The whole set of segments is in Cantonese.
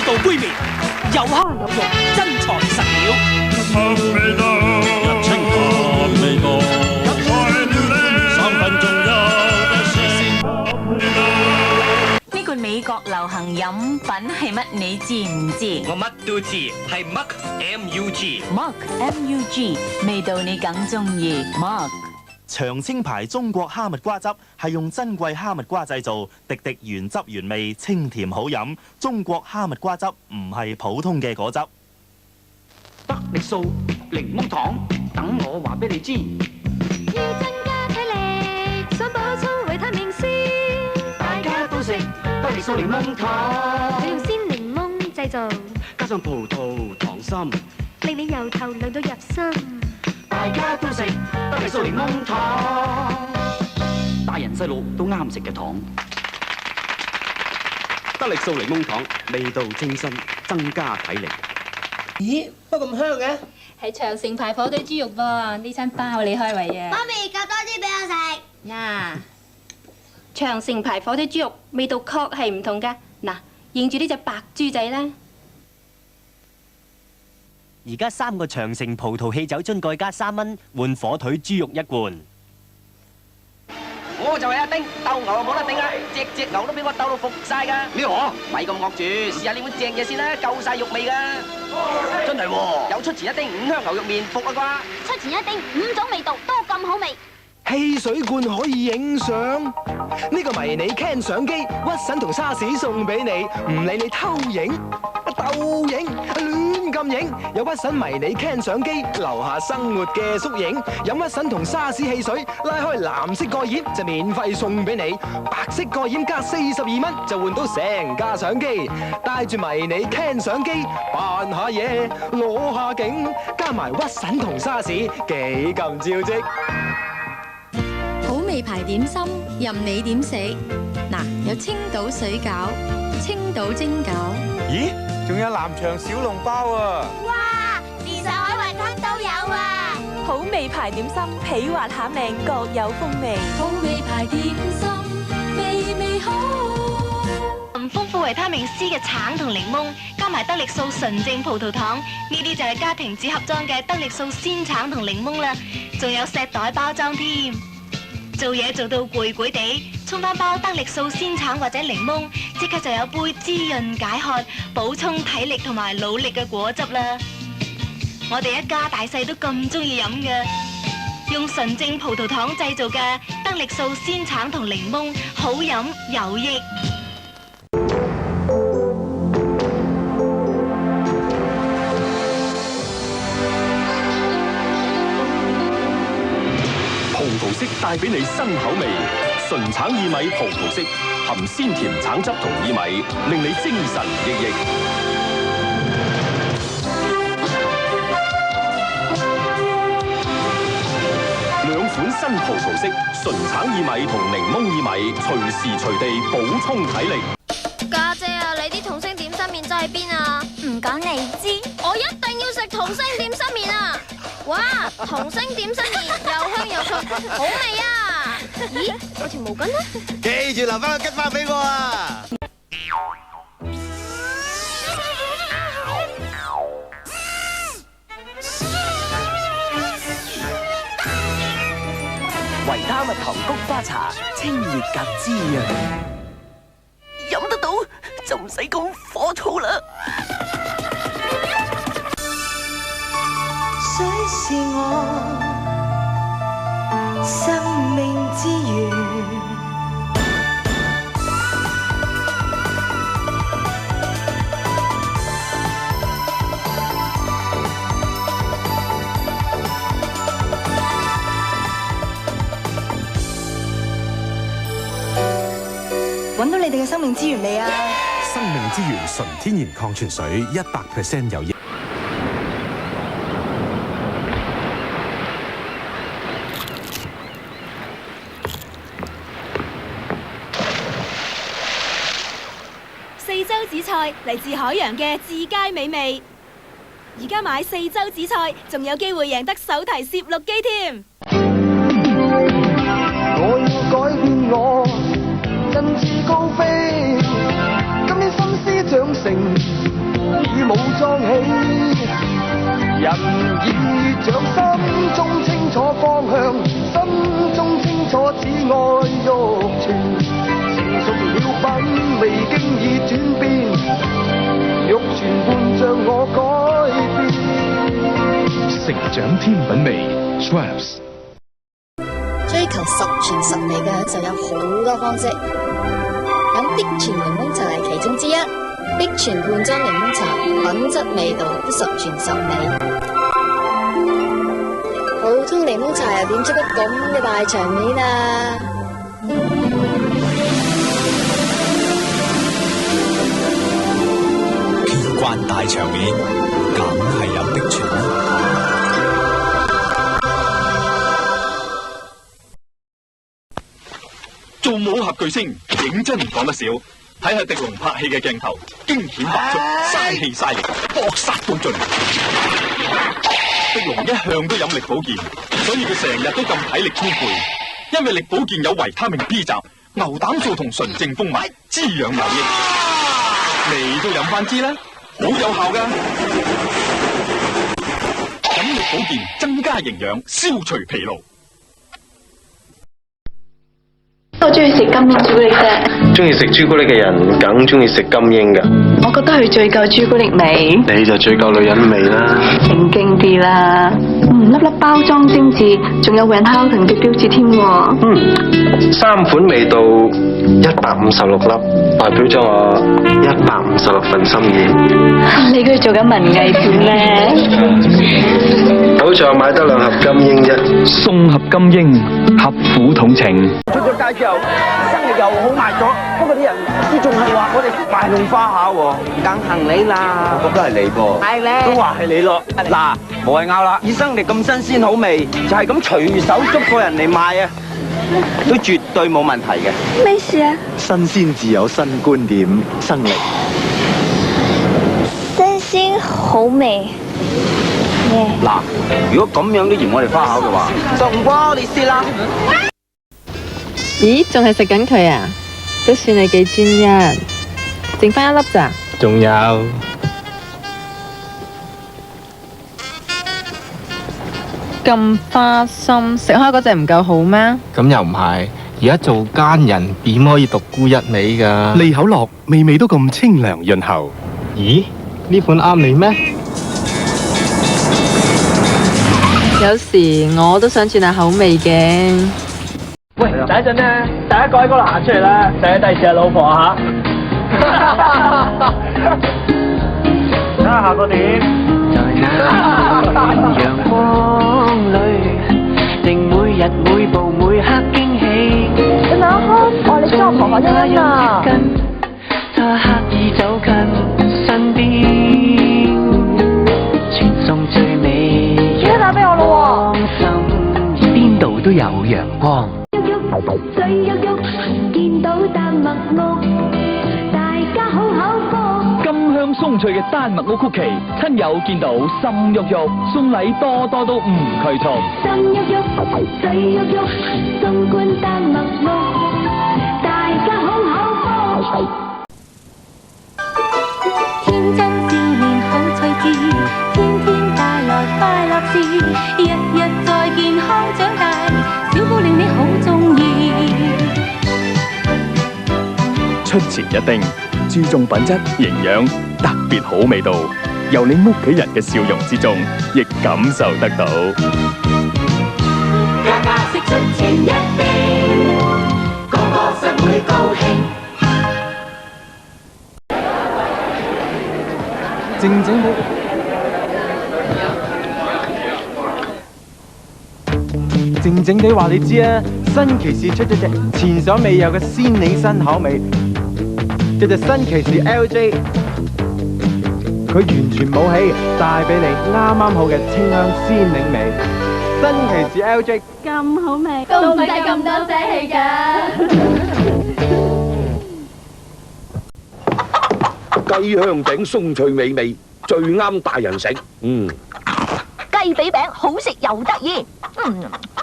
道杯麵，有蝦有肉，真材實料。日清合味道，3分鐘有呢罐美國流行飲品係乜？你知唔知？我乜都知，係 Mug MUG。Mug MUG，味道你梗中意。Mug 長青牌中國哈密瓜汁係用珍貴哈密瓜製造，滴滴原汁原味，清甜好飲。中國哈密瓜汁唔係普通嘅果汁。得力素檸檬糖，等我話俾你知。要增加體力，想補充維他命 C， 大家都食得力素檸檬糖，佢用鮮檸檬製造，加上葡萄糖心，令你由頭涼到入心。大家都食得力素檸檬糖，大人細路都啱食嘅糖。得力素檸檬糖，味道清新，增加體力。咦，乜咁香嘅？係長城牌火腿豬肉噃，呢餐包你開胃啊！媽咪夾多啲俾我食。嗱，長城牌火腿豬肉味道確係唔同㗎。嗱，認住呢隻白豬仔啦。而家3個長城葡萄汽酒樽蓋加3蚊，換火腿豬肉1罐。我就係阿丁，鬥牛冇得頂啊！隻牛都俾我鬥到服晒㗎。咩話？咪咁惡住，試下呢碗正嘢先啦，夠晒肉味㗎。真係喎，有出前一丁5香牛肉麵服啊出前一丁5種味道都咁好味。汽水罐可以影相，呢個迷你 Can 相機，屈臣同沙士送俾你，唔理你偷影、鬥影、亂咁影，有屈臣迷你 Can 相機留下生活嘅縮影，飲屈臣同沙士汽水，拉開藍色蓋掩就免費送俾你，白色蓋掩加42蚊就換到成架相機，帶住迷你 Can 相機扮下嘢，攞下景，加埋屈臣同沙士，幾咁招積。好味牌點心，任你點食。嗱，有青島水餃、青島蒸餃。咦，仲有南翔小籠包啊！哇，連上海雲吞都有啊！好味牌點心，皮滑餡靚，各有風味。好味牌點心，味味好。咁豐富維他命 C 嘅橙同檸檬，加埋得力素純正葡萄糖，呢啲就係家庭紙盒裝嘅得力素鮮橙同檸檬啦。仲有錫袋包裝添。做嘢做到攰攰地，沖翻包得力素鮮橙或者檸檬，即刻就有杯滋潤解渴、補充體力同埋腦力嘅果汁啦。我哋一家大細都咁中意飲嘅，用純正葡萄糖製造嘅得力素鮮橙同檸檬，好飲有益。葡萄色帶俾你新口味，純橙薏米葡萄色，含鮮甜橙汁同薏米，令你精神奕奕。兩款新葡萄色，純橙薏米同檸檬薏米，隨時隨地補充體力。家姐啊，你啲同星點心麵真喺邊啊？唔講你知，我一定要食同星點心麵啊！哇，同星點心麵又香又脆，好味啊！咦，我條毛巾呢？記住留翻個吉包俾我啊！維他蜜糖菊花茶，清熱格滋潤，飲得到就唔使咁火燥啦。水是我生命之源。揾到你哋嘅生命資源未啊？生命之源純天然礦泉水，100% 有益。四洲紫菜嚟自海洋嘅至佳美味，而家買四洲紫菜仲有機會贏得手提攝錄機添。我要改變我，振翅高飛，今天心思長成。冇裝起。人已長，心中清楚方向，心中清楚只愛玉泉。成熟了品味經已轉變，玉泉伴着我改變。成長甜品味 Schweppes。追求十全十美嘅享受有好多方式，咁碧泉檸檬茶係其中之一。碧泉罐裝檸檬茶，品質味道都十全十美。普通檸檬茶又點出得咁嘅大場面啊？見慣大場面，梗係有碧泉啦。做武俠巨星，認真唔講得少。睇下狄龍拍戲嘅鏡頭，驚險百出，嘥氣嘥力，搏殺到盡。狄龍一向都飲力保健，所以佢成日都咁體力充沛。因為力保健有維他命 B 集、牛膽素同純正蜂蜜，滋養有益。你都飲翻支啦，好有效噶。飲力保健，增加營養，消除疲勞。我中意食金英朱古力啫。中意食朱古力嘅人，梗中意食金英噶。我覺得佢最夠朱古力味。你就最夠女人味啦。正經啲啦。粒粒包裝精緻，仲有永孝騰嘅標誌添喎。三款味道156粒，代表咗我156份心意。你佢做緊文藝片咧？好在買得2盒金英啫。送盒金英，合府統情。出咗街之後，生意又好賣咗，不過啲人都仲係話我哋賣弄花巧喎，梗行你啦。我覺得係你噃，係咧，都話係你咯。嗱，冇謂拗啦，以生力咁新鮮好味，就係咁隨手捉個人嚟賣啊，都絕對冇問題嘅。咩事啊？新鮮自有新觀點，生力。新鮮好味。嗱，如果咁樣都嫌我哋花巧嘅話，就唔關我哋事啦。咦，仲係食緊佢啊？都算你幾專一，剩翻1粒咋？仲有咁花心，食開嗰隻唔夠好咩？咁又唔係，而家做奸人點可以獨沽一味噶？利口樂，味味都咁清涼潤喉。咦，呢款啱你咩？有時我都想轉下口味嘅。喂，等一陣咧，第一個喺嗰度行出嚟啦，第一第二老婆啊吓。睇下下個點。在那陽光裏，定每日每步每刻驚喜。你咪開，我哋幫婆婆一音啊。他刻意走近身邊，傳送最美。煮打俾我咯喎。邊度都有陽光。水喐喐，見到丹麥屋，大家好口福。甘香鬆脆嘅丹麥屋曲奇，親友見到心喐喐，送禮多多都唔拘束。心喐喐，水喐喐，縱觀丹麥屋，大家好口福。天真少年好趣致，天天帶來快樂事，日日在健康長大，小寶令你好中意。出前一丁，注重品質、營養，特別好味道，由你屋企人嘅笑容之中，亦感受得到。家家識出前一丁，個個實會高興。靜靜地，靜靜地話你知啊！新奇士出咗隻前所未有嘅鮮檸新口味，隻新奇士 LJ， 佢完全冇氣，帶俾你啱啱好嘅清香鮮檸味。新奇士 LJ 咁好味，都唔使咁多捨氣㗎。雞香餅鬆脆美味，最啱大人食。雞髀餅好食又得意，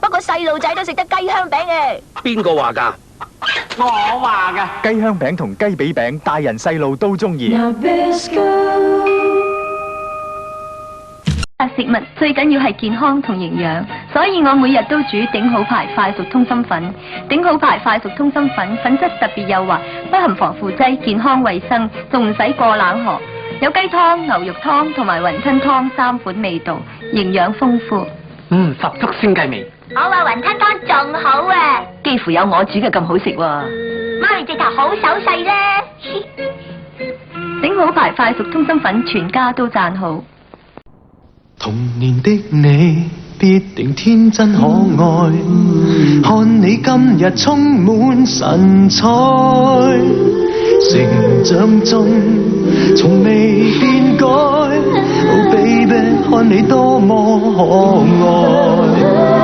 不過細路仔都食得雞香餅嘅。邊個話㗎？我話㗎。雞香餅同雞髀餅，大人細路都中意。Nabisco 食物最緊要係健康同營養，所以我每日都煮頂好牌快熟通心粉。頂好牌快熟通心粉粉質特別幼滑，不含防腐劑，健康衛生，仲唔使過冷河。有雞湯、牛肉湯同埋雲吞湯3款味道，營養豐富。十足鮮雞味。我話雲吞湯仲好啊，幾乎有我煮嘅咁好食喎。媽咪直頭好手勢啦。頂好牌快熟通心粉，全家都讚好。童年的你必定天真可愛，看你今日充滿神采，成長中從未變改。Oh baby，看你多麼可愛。